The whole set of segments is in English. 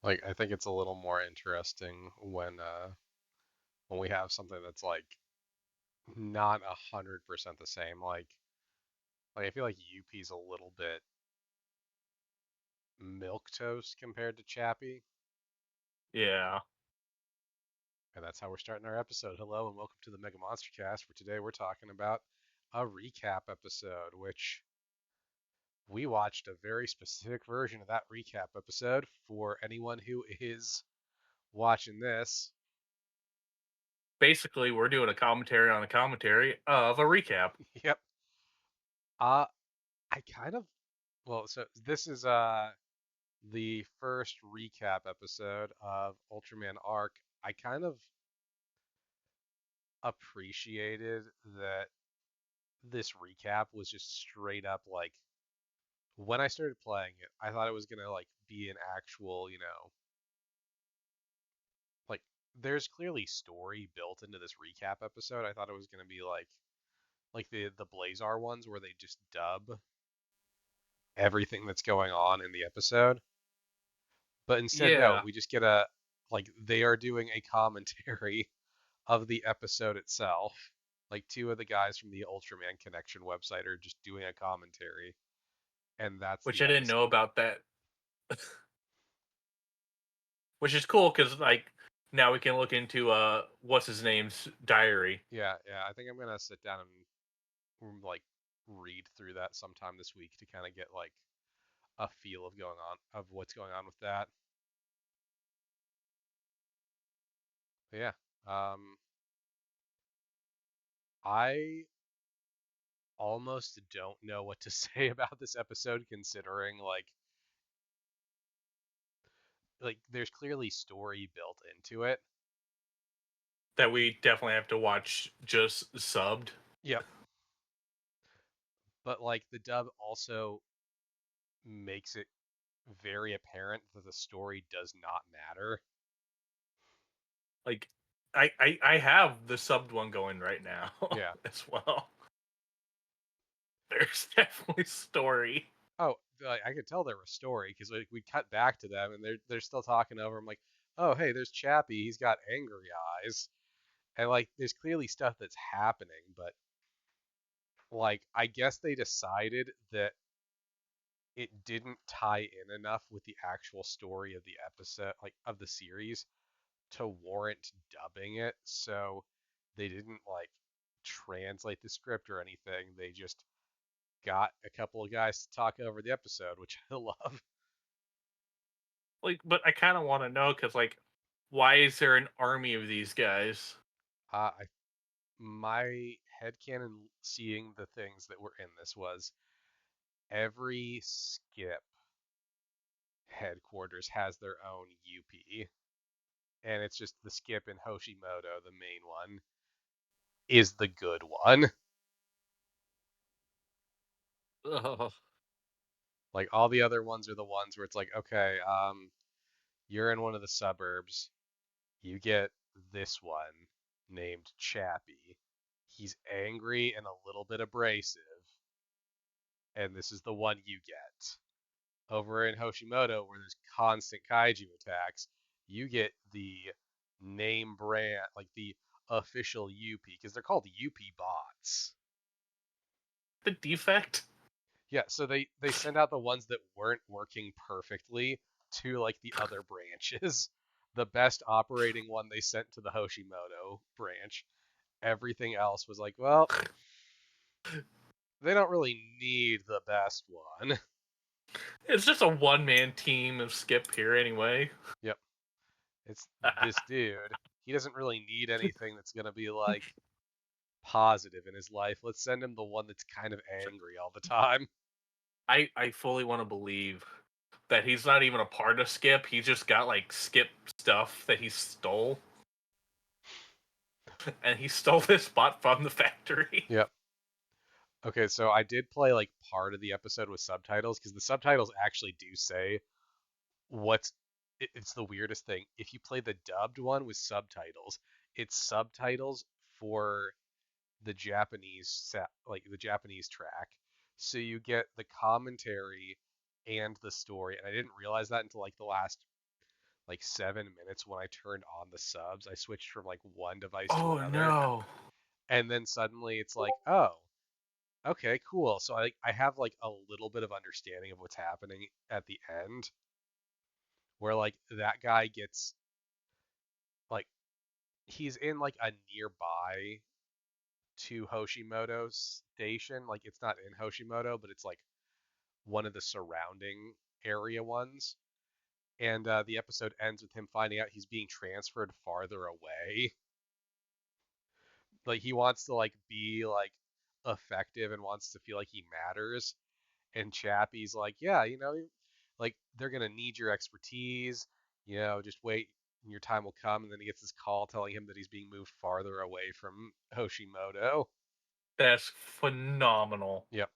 Like, I think it's a little more interesting when we have something that's like not 100% the same. Like I feel like Yuppie's a little bit milk toast compared to Chappie, Yeah. and that's how we're starting our episode. Hello and welcome to the Mega Monster Cast. For today, we're talking about a recap episode, which we watched a very specific version of that recap episode. For anyone who is watching this, Basically, we're doing a commentary on a commentary of a recap. yep. I kind of so this is the first recap episode of Ultraman Arc. I kind of appreciated that this recap was just straight up like when I started playing it, I thought it was gonna like be an actual, like there's clearly story built into this recap episode. I thought it was gonna be like the Blazar ones where they just dub everything that's going on in the episode. But instead, no, Yeah, we just get a like they are doing a commentary of the episode itself. Like two of the guys from the Ultraman Connection website are just doing a commentary, and that's which the I didn't know episode. about that. Which is cool because now we can look into what's his name's diary. Yeah, yeah. I think I'm gonna sit down and like read through that sometime this week to kind of get like a feel of what's going on with that. But yeah, I almost don't know what to say about this episode considering like there's clearly story built into it. That we definitely have to watch just subbed. Yep. But like the dub also makes it very apparent that the story does not matter. Like, I have the subbed one going right now Yeah. as well. There's definitely story. Oh, like, I could tell there was story because like we cut back to them and they're still talking over. I'm like, oh hey, there's Chappie. He's got angry eyes, and like there's clearly stuff that's happening. But like I guess they decided that it didn't tie in enough with the actual story of the episode, like of the series, to warrant dubbing it. So they didn't like translate the script or anything. They just got a couple of guys to talk over the episode, which I love. Like, but I kind of want to know because why is there an army of these guys? I my headcanon seeing the things that were in this was every skip headquarters has their own UP, and it's just the skip in Hoshimoto, the main one, is the good one. Ugh. Like all the other ones are the ones where it's like, okay, you're in one of the suburbs, you get this one named Chappie. He's angry and a little bit abrasive, and this is the one you get. Over in Hoshimoto, where there's constant kaiju attacks, you get the name brand, like the official UP, because they're called UP bots. The defect. Yeah, so they send out the ones that weren't working perfectly to like the other branches. The best operating one they sent to the Hoshimoto branch. Everything else was like, well, they don't really need the best one. It's just a one-man team of Skip here anyway. Yep, it's this dude. He doesn't really need anything that's gonna be like positive in his life. Let's send him the one that's kind of angry all the time. I fully want to believe that he's not even a part of Skip. He just got Skip stuff that he stole, and he stole this bot from the factory. Yep. Okay, so I did play like part of the episode with subtitles because the subtitles actually do say what's it's the weirdest thing. If you play the dubbed one with subtitles, it's subtitles for the Japanese like the Japanese track. So you get the commentary and the story, and I didn't realize that until like the last like 7 minutes when I turned on the subs. I switched from like one device to Oh another, no. and then suddenly it's like, oh, okay, cool. So I have like a little bit of understanding of what's happening at the end, where like that guy gets like he's in like a nearby to Hoshimoto station. Like it's not in Hoshimoto, but it's like one of the surrounding area ones. And the episode ends with him finding out he's being transferred farther away. Like he wants to like be like effective and wants to feel like he matters. And Chappie's like, yeah, like they're gonna need your expertise. Just wait, your time will come. And then he gets this call telling him that he's being moved farther away from Hoshimoto. That's phenomenal. Yep,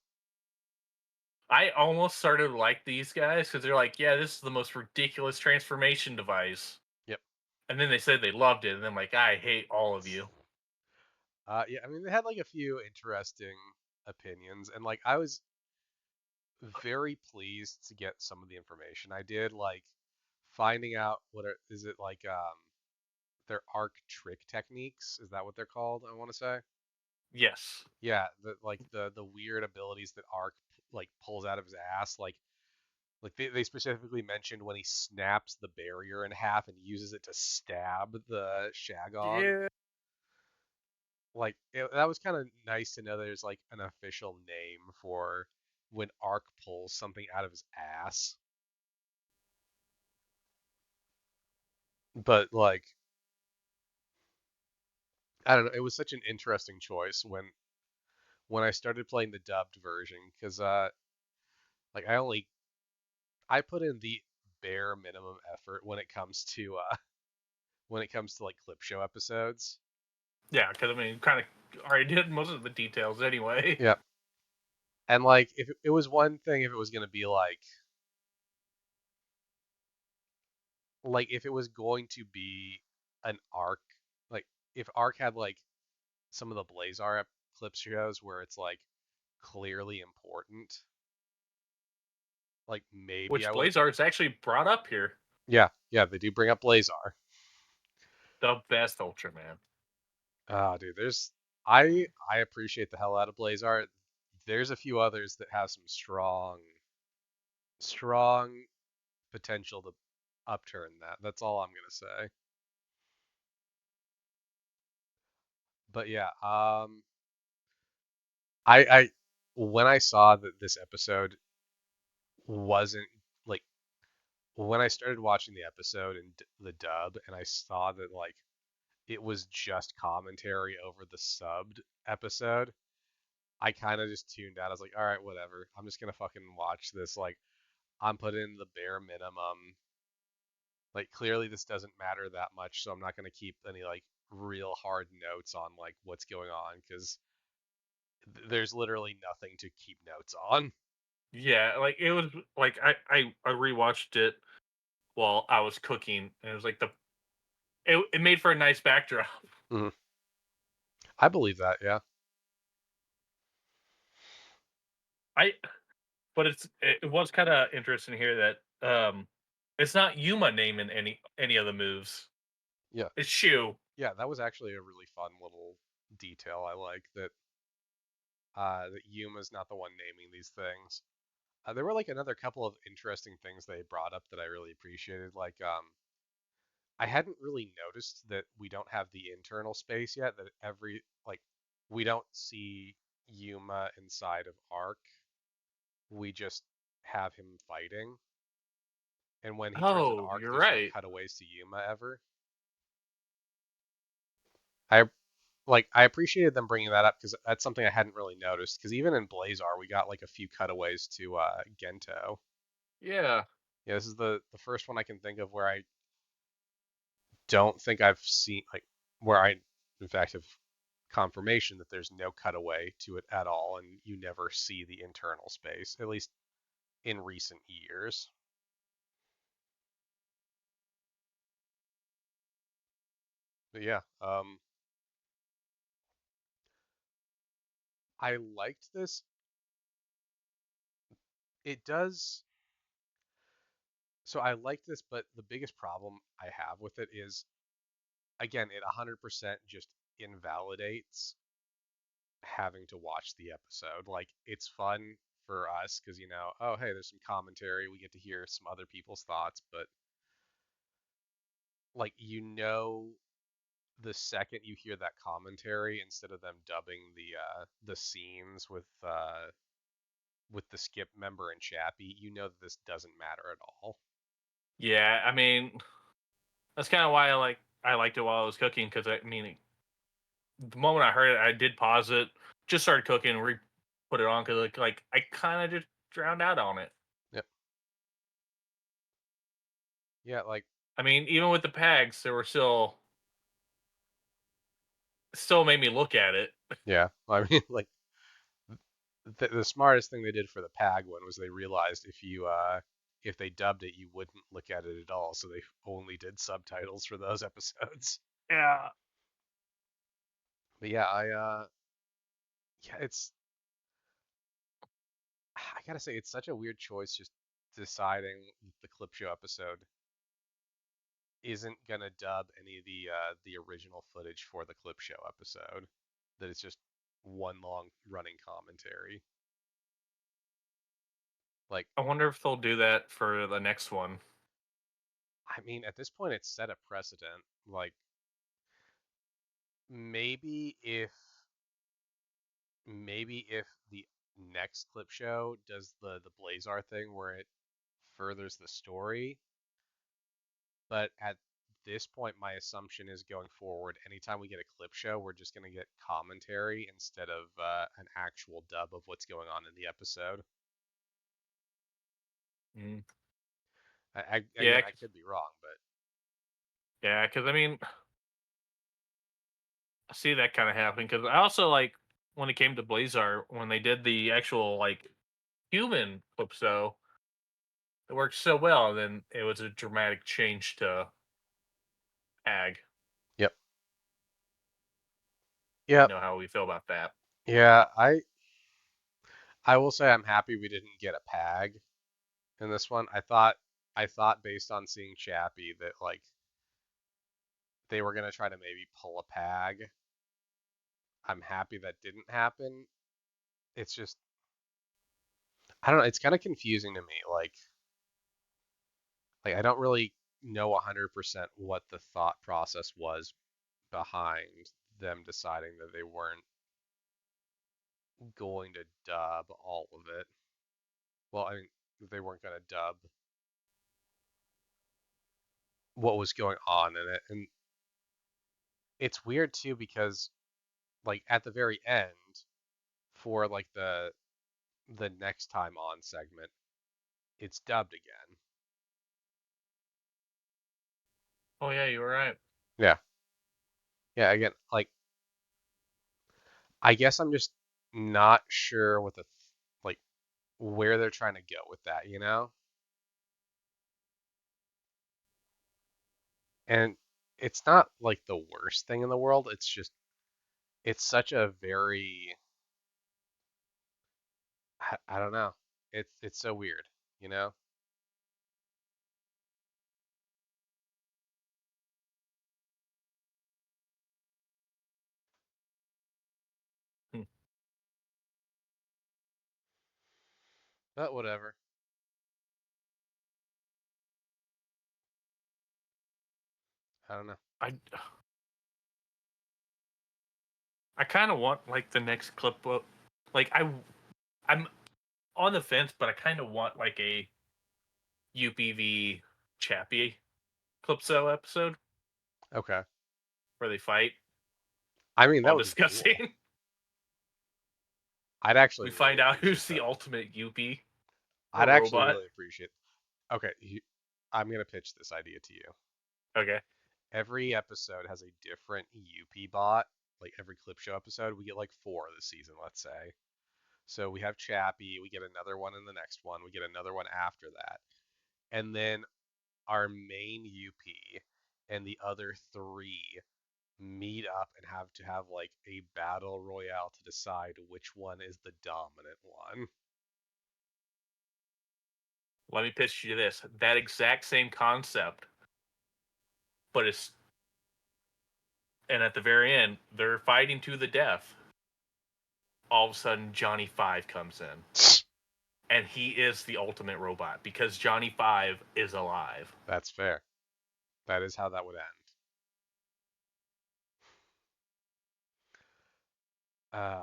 I almost started to like these guys because they're like, yeah, this is the most ridiculous transformation device. yep. And then they said they loved it, and I'm like, I hate all of you. Yeah, I mean they had like a few interesting opinions, and like I was very pleased to get some of the information I did, like finding out is it like their arc trick techniques? Is that what they're called? I want to say. Yes. Yeah, the weird abilities that Arc like pulls out of his ass, like they specifically mentioned when he snaps the barrier in half and uses it to stab the Shagon. Yeah. That was kind of nice to know there's like an official name for when Arc pulls something out of his ass. But like I don't know, it was such an interesting choice when I started playing the dubbed version because like I put in the bare minimum effort when it comes to like clip show episodes. Yeah, because I mean, kind of already did most of the details anyway. Yeah. And like if it was one thing if it was going to be like if it was going to be an arc, like if arc had like some of the Blazar clip shows where it's like clearly important, like maybe Which I would have. Blazar is actually brought up here. Yeah, yeah, they do bring up Blazar. The best Ultraman. Ah, dude, I appreciate the hell out of Blazar. There's a few others that have some strong potential to upturn that. That's all I'm gonna say. But yeah, I when I saw that this episode wasn't like when I started watching the episode and the dub, and I saw that like it was just commentary over the subbed episode, I kind of just tuned out. I was like, all right, whatever. I'm just gonna fucking watch this. Like, I'm putting in the bare minimum. Like, clearly this doesn't matter that much, so I'm not gonna keep any like real hard notes on like what's going on because there's literally nothing to keep notes on. Yeah, like it was like I rewatched it while I was cooking, and it was like it made for a nice backdrop. Mhm. I believe that, yeah. I but it was kind of interesting here that it's not Yuma naming any of the moves. Yeah. It's Shu. Yeah, that was actually a really fun little detail. I like that Yuma's not the one naming these things. There were like another couple of interesting things they brought up that I really appreciated. Like I hadn't really noticed that we don't have the internal space yet, that we don't see Yuma inside of Arc. We just have him fighting. And when he turns into Oh, Arc, you're there's no right. cutaways to Yuma ever. I I appreciated them bringing that up because that's something I hadn't really noticed. Because even in Blazar, we got like a few cutaways to Gento. Yeah. Yeah, this is the first one I can think of where I don't think I've seen like where I in fact have confirmation that there's no cutaway to it at all, and you never see the internal space, at least in recent years. But yeah, I liked this. It does So I like this, but the biggest problem I have with it is, again, it 100% just invalidates having to watch the episode. Like, it's fun for us because, oh, hey, there's some commentary. We get to hear some other people's thoughts, but, like, the second you hear that commentary, instead of them dubbing the scenes with the skip member and Chappie, you know that this doesn't matter at all. Yeah, I mean, that's kind of why I liked it while I was cooking, because I mean, the moment I heard it, I did pause it, just started cooking, and put it on because like I kind of just drowned out on it. Yep. Yeah, like, I mean, even with the pegs, there were still made me look at it. yeah. I mean, like, the smartest thing they did for the PAG one was they realized if they dubbed it, you wouldn't look at it at all, so they only did subtitles for those episodes. Yeah. But yeah, yeah, I gotta say, it's such a weird choice just deciding the clip show episode isn't gonna dub any of the original footage for the clip show episode. That it's just one long running commentary. Like, I wonder if they'll do that for the next one. I mean, at this point, it's set a precedent. Like, maybe if maybe if the next clip show does the Blazar thing where it furthers the story, but at this point, my assumption is going forward, anytime we get a clip show, we're just going to get commentary instead of an actual dub of what's going on in the episode. Mm. Again, Yeah, I could be wrong, but yeah, because I mean, I see that kind of happening. Because I also like when it came to Blazar, when they did the actual like human Calypso, it worked so well. And then it was a dramatic change to Ag. yep, You yep, know how we feel about that. yeah. I will say I'm happy we didn't get a PAG in this one. I thought based on seeing Chappie that like they were gonna try to maybe pull a PAG. I'm happy that didn't happen. It's just I don't know. It's kind of confusing to me. Like I don't really know 100% what the thought process was behind them deciding that they weren't going to dub all of it. Well, I mean, they weren't going to dub what was going on in it. And it's weird too because like at the very end for like the next time on segment, it's dubbed again. Oh yeah, you were right. Yeah. Yeah, again, like I guess I'm just not sure what like where they're trying to go with that, you know? And it's not like the worst thing in the world. It's just it's such a very I don't know. It's so weird, you know? Hmm. But whatever. I don't know. I I kind of want like the next clip. Like I'm on the fence, but I kind of want like a UPV Chappie Calypso episode Okay. where they fight I mean, while that would be cool. discussing. I'd actually We really find out appreciate who's the that. ultimate UP I'd or actually robot. really appreciate. Okay, I'm gonna pitch this idea to you. Okay. Every episode has a different UP bot. Like every clip show episode, we get like four this season, let's say. So we have Chappie, we get another one in the next one, we get another one after that. And then our main UP and the other three meet up and have to have like a battle royale to decide which one is the dominant one. let me pitch you this: that exact same concept, but it's and at the very end they're fighting to the death. All of a sudden, Johnny Five comes in, and he is the ultimate robot because Johnny Five is alive. That's fair. That is how that would end. Man.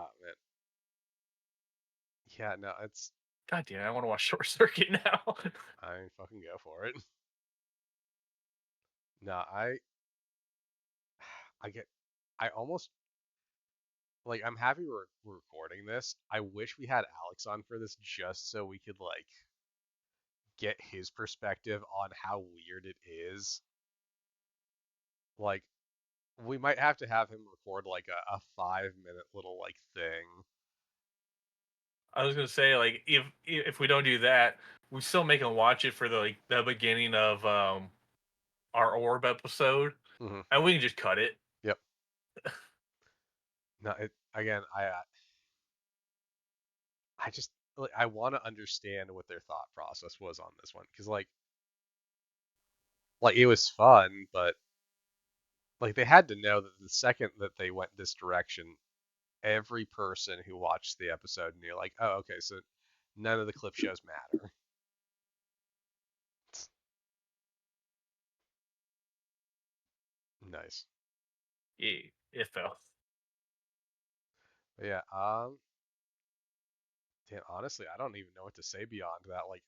Yeah, no, it's. God damn, I want to watch Short Circuit now. I mean, fucking go for it. No, I get, I almost like. I'm happy we're recording this. I wish we had Alex on for this just so we could like get his perspective on how weird it is. Like, we might have to have him record like a 5 minute little like thing. I was gonna say, like, if we don't do that, we still make him watch it for the beginning of our orb episode, Hmm. and we can just cut it. Yep. No, again, I just like I want to understand what their thought process was on this one because like it was fun, but like they had to know that the second that they went this direction, every person who watched the episode knew like, oh, okay, so none of the clip shows matter. It's nice. Yeah, it fell. But yeah, damn, honestly, I don't even know what to say beyond that. Like,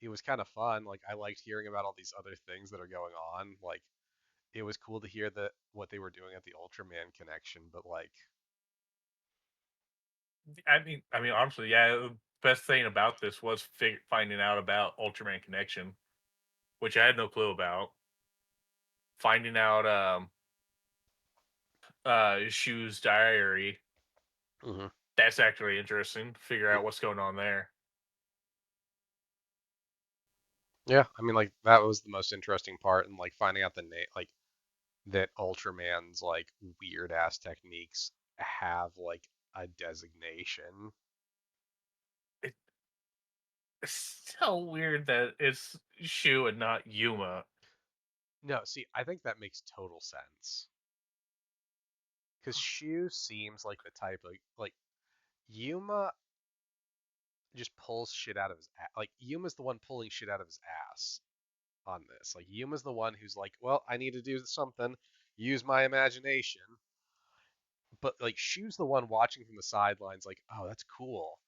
it was kind of fun. Like, I liked hearing about all these other things that are going on. Like, it was cool to hear that what they were doing at the Ultraman connection. But like, I mean, honestly, yeah. The best thing about this was finding out about Ultraman Connection, which I had no clue about. Finding out Shu's diary. hmm That's actually interesting. Figure yeah, out what's going on there. yeah. I mean, like that was the most interesting part, and like finding out the name, like that Ultraman's like weird ass techniques have like a designation. It, it's so weird that it's Shu and not Yuma. No, see, I think that makes total sense. Because Shu seems like the type of like Yuma just pulls shit out of his ass. Like Yuma's the one pulling shit out of his ass on this. Like Yuma's the one who's like, well, I need to do something, use my imagination. But like Shu's the one watching from the sidelines, like, oh, that's cool.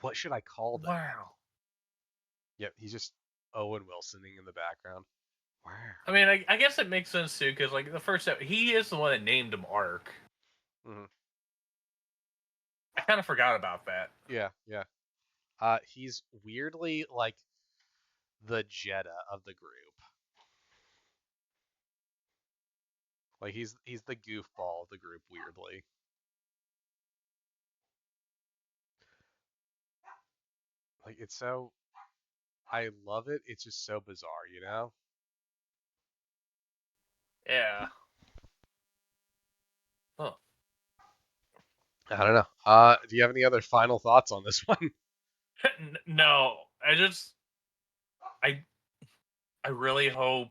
What should I call them? Wow. Yep, he's just Owen Wilsoning in the background. Wow. I mean, I guess it makes sense too, because like the first step, he is the one that named him Arc. Hmm. I kind of forgot about that. Yeah, yeah. He's weirdly like the Jeddah of the group. Like he's the goofball of the group weirdly. Like it's so I love it. It's just so bizarre, you know? Yeah. Huh. I don't know. Do you have any other final thoughts on this one? No, I I really hope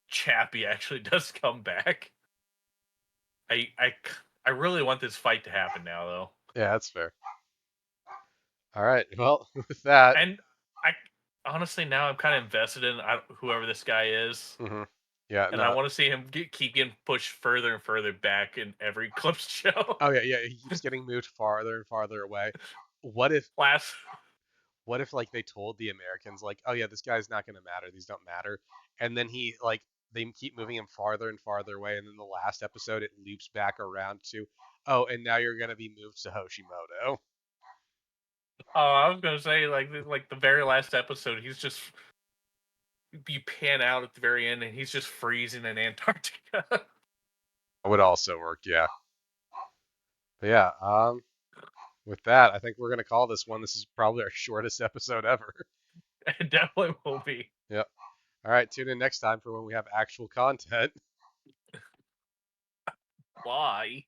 Chappie actually does come back. I I I really want this fight to happen now, though. Yeah, that's fair. All right. Well, with that, And I honestly now I'm kind of invested in whoever this guy is, hmm yeah, and I no. want to see him keep getting pushed further and further back in every Clips show. Oh yeah, yeah. He keeps getting moved farther and farther away. What if, Last, what if like they told the Americans like, oh yeah, this guy's not gonna matter. These don't matter. And then he like they keep moving him farther and farther away. And then the last episode, it loops back around to, oh, and now you're gonna be moved to Hoshimoto. oh, I was gonna say like the very last episode, he's just you pan out at the very end, and he's just freezing in Antarctica. Would also work, yeah. But yeah. With that, I think we're gonna call this one. This is probably our shortest episode ever. It definitely will be. Yep. All right, tune in next time for when we have actual content. Why?